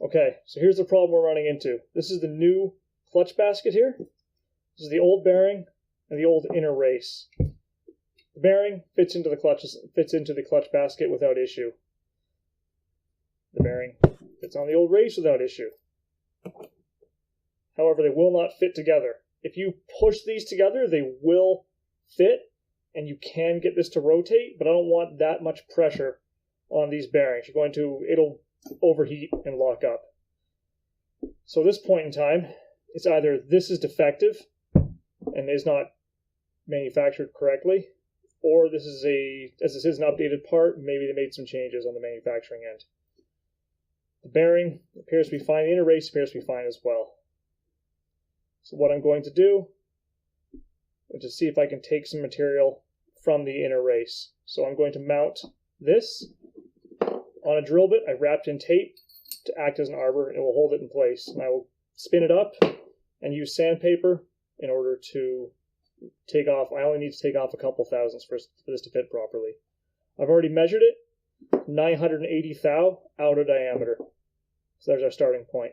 Okay, so here's the problem we're running into. This is the new clutch basket here. This is the old bearing and the old inner race. The bearing fits into the clutch basket without issue. The bearing fits on the old race without issue. However, they will not fit together. If you push these together, they will fit, and you can get this to rotate, but I don't want that much pressure on these bearings. It'll overheat and lock up. So at this point in time, it's either this is defective and is not manufactured correctly, or this is as this is an updated part, maybe they made some changes on the manufacturing end. The bearing appears to be fine, the inner race appears to be fine as well. So what I'm going to do is to see if I can take some material from the inner race. So I'm going to mount this on a drill bit. I wrapped in tape to act as an arbor, and it will hold it in place. And I will spin it up and use sandpaper in order to take off. I only need to take off a couple thousandths for this to fit properly. I've already measured it, 980 thou outer diameter. So there's our starting point.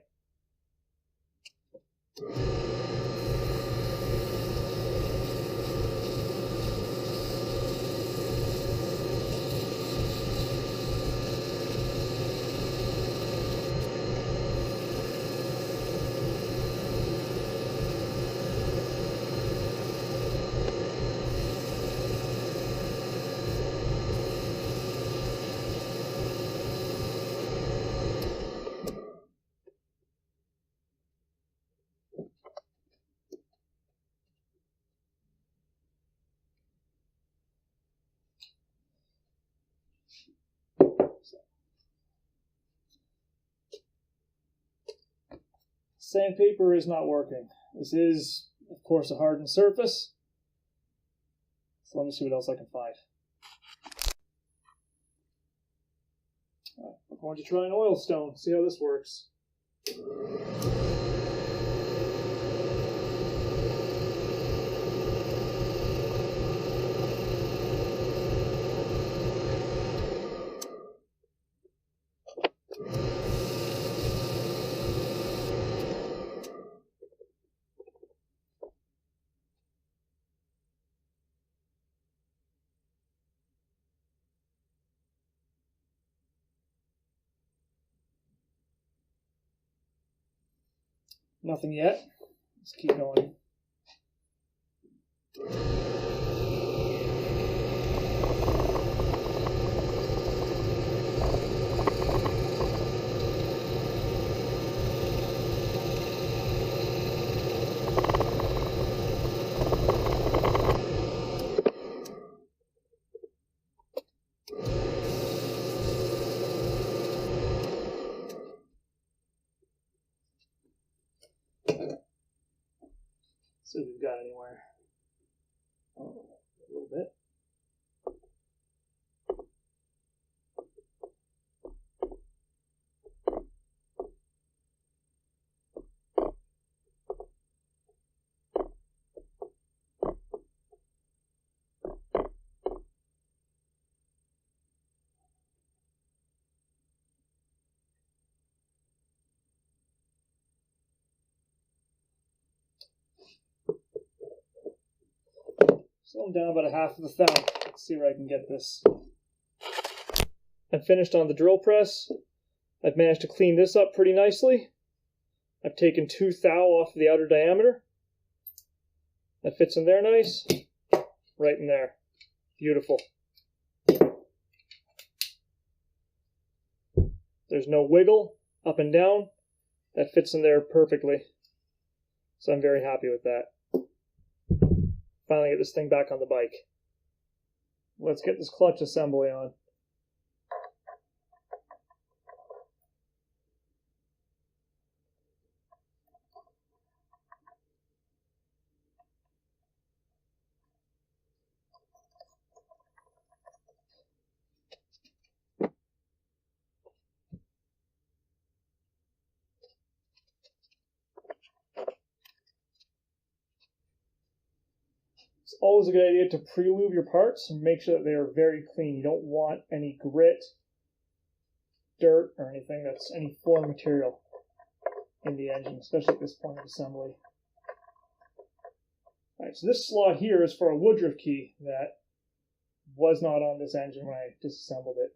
Sandpaper is not working. This is, of course, a hardened surface. So let me see what else I can find. I'm going to try an oil stone, see how this works. Nothing yet. Let's keep going. See if we've got anywhere. Oh, a little bit. So I'm down about a half of a thou. Let's see where I can get this. I'm finished on the drill press. I've managed to clean this up pretty nicely. I've taken 2 thou off the outer diameter. That fits in there nice. Right in there. Beautiful. There's no wiggle up and down. That fits in there perfectly. So I'm very happy with that. Finally get this thing back on the bike. Let's get this clutch assembly on. It's always a good idea to pre-lube your parts and make sure that they are very clean. You don't want any grit dirt or anything that's any foreign material in the engine, especially at this point of assembly. Alright, so this slot here is for a Woodruff key that was not on this engine when I disassembled it.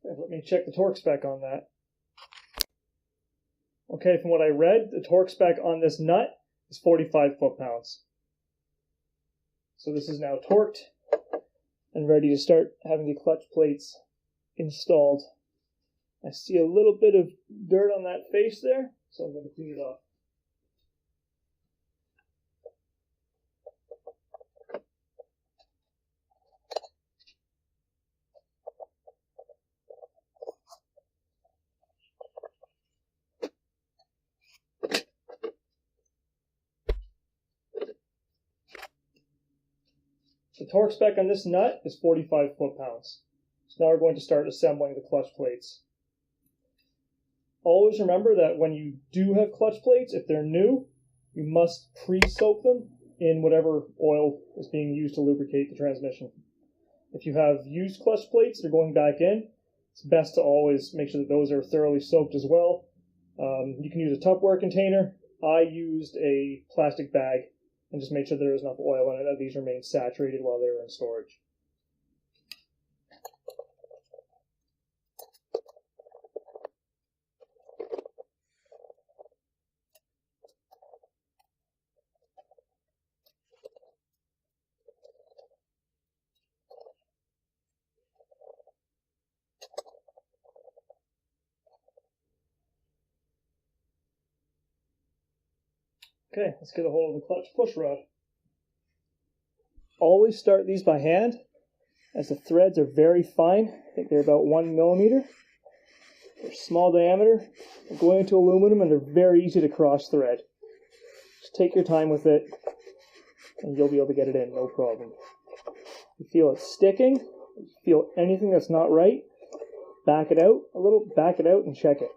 Let me check the torque spec on that. Okay, from what I read, the torque spec on this nut is 45 foot-pounds. So this is now torqued and ready to start having the clutch plates installed. I see a little bit of dirt on that face there, so I'm going to clean it off. The torque spec on this nut is 45 foot-pounds. So now we're going to start assembling the clutch plates. Always remember that when you do have clutch plates, if they're new, you must pre-soak them in whatever oil is being used to lubricate the transmission. If you have used clutch plates that are going back in, it's best to always make sure that those are thoroughly soaked as well. You can use a Tupperware container. I used a plastic bag and just made sure there was enough oil in it that these remained saturated while they were in storage. Okay, let's get a hold of the clutch push rod. Always start these by hand, as the threads are very fine. I think they're about 1 millimeter. They're small diameter, they're going into aluminum, and they're very easy to cross thread. Just take your time with it, and you'll be able to get it in, no problem. If you feel it sticking, if you feel anything that's not right, back it out a little, back it out and check it.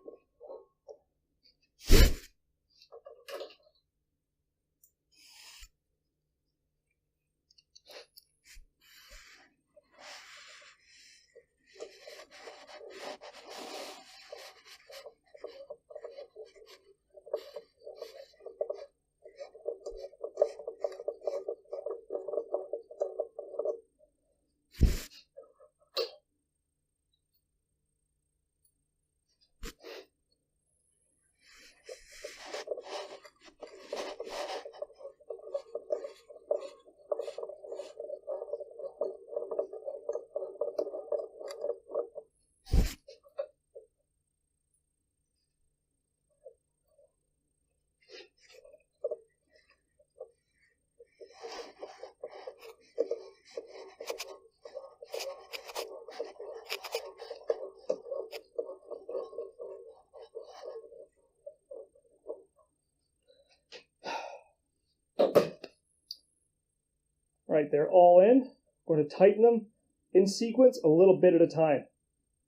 Right, they're all in. We're going to tighten them in sequence a little bit at a time.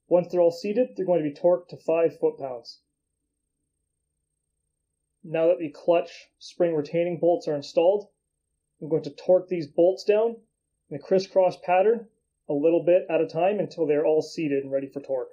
Once they're all seated, they're going to be torqued to 5 foot-pounds. Now that the clutch spring retaining bolts are installed, I'm going to torque these bolts down in a crisscross pattern a little bit at a time until they're all seated and ready for torque.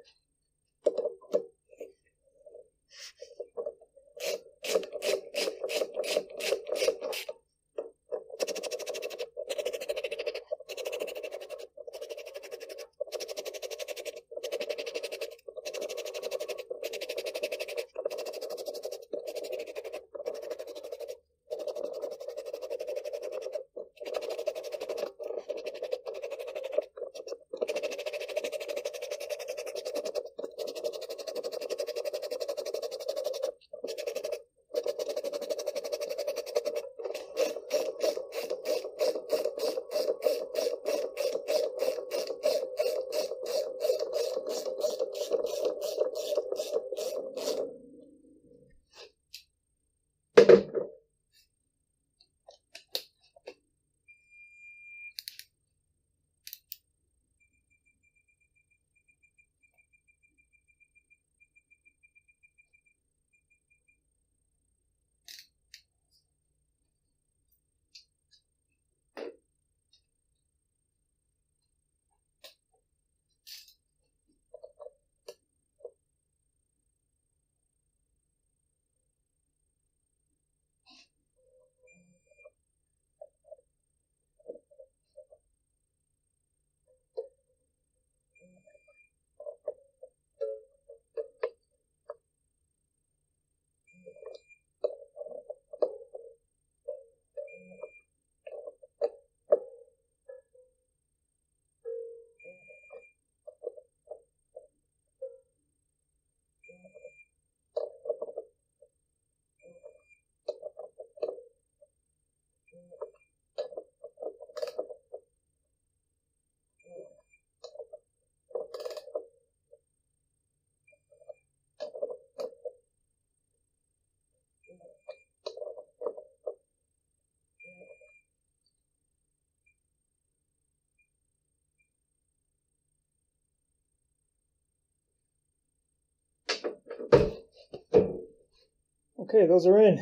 Okay, those are in.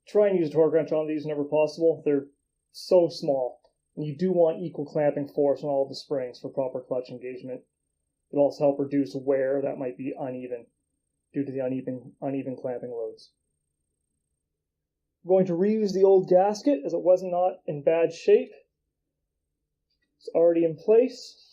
Try and use a torque wrench on these whenever possible. They're so small. And you do want equal clamping force on all the springs for proper clutch engagement. It'll also help reduce wear that might be uneven due to the uneven clamping loads. I'm going to reuse the old gasket as it was not in bad shape. It's already in place.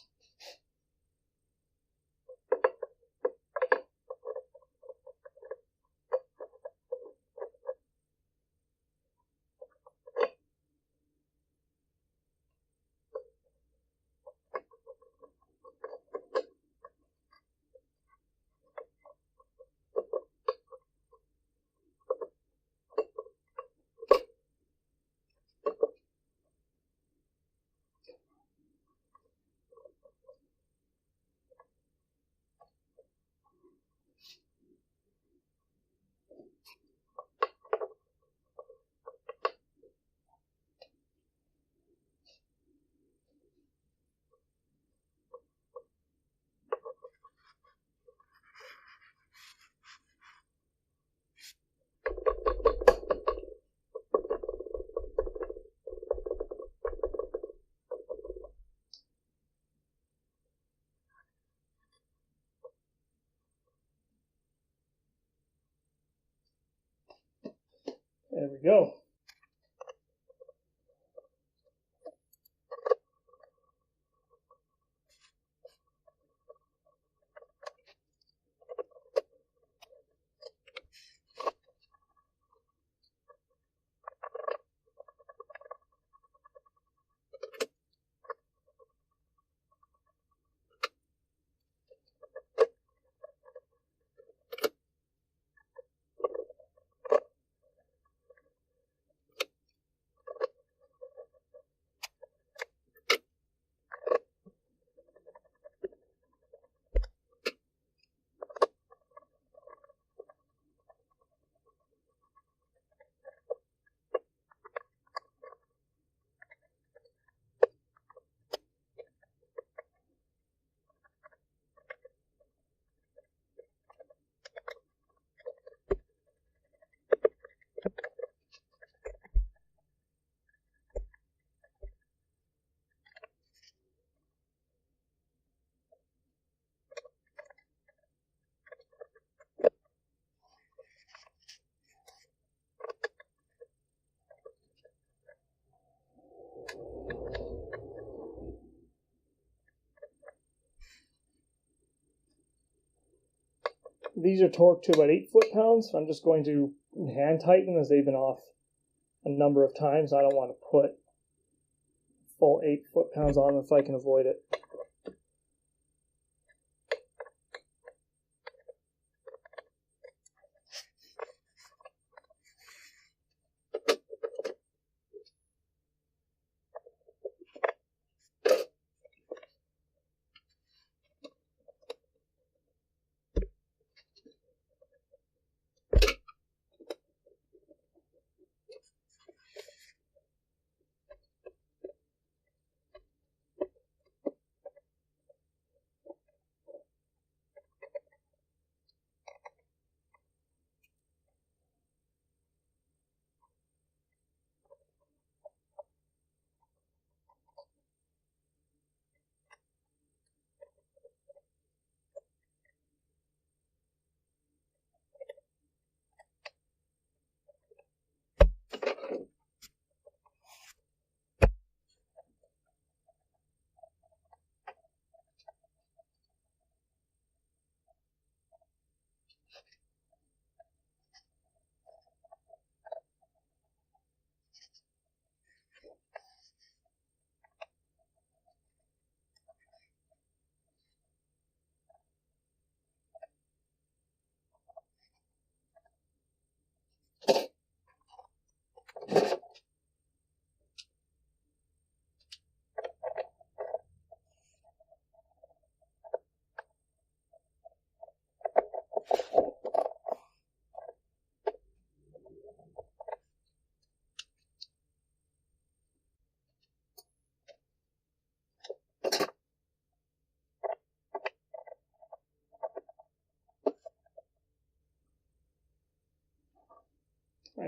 There we go. These are torqued to about 8 foot-pounds. So I'm just going to hand tighten as they've been off a number of times. I don't want to put full 8 foot-pounds on them if I can avoid it.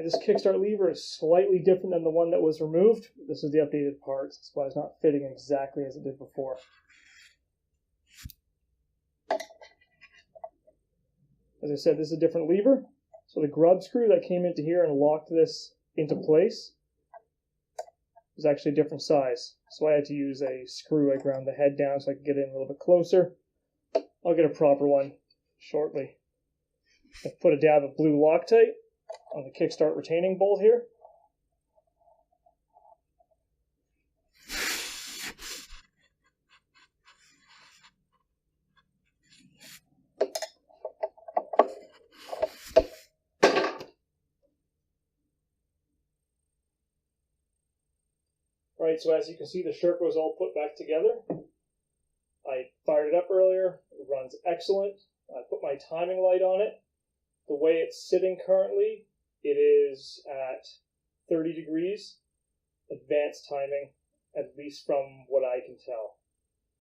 This kickstart lever is slightly different than the one that was removed. This is the updated parts. That's why it's not fitting exactly as it did before. As I said, this is a different lever. So the grub screw that came into here and locked this into place is actually a different size. So I had to use a screw. I ground the head down so I could get in a little bit closer. I'll get a proper one shortly. I put a dab of blue Loctite on the kickstart retaining bolt here. Right, so as you can see, the Sherco is all put back together. I fired it up earlier. It runs excellent. I put my timing light on it. The way it's sitting currently, it is at 30 degrees, advanced timing, at least from what I can tell.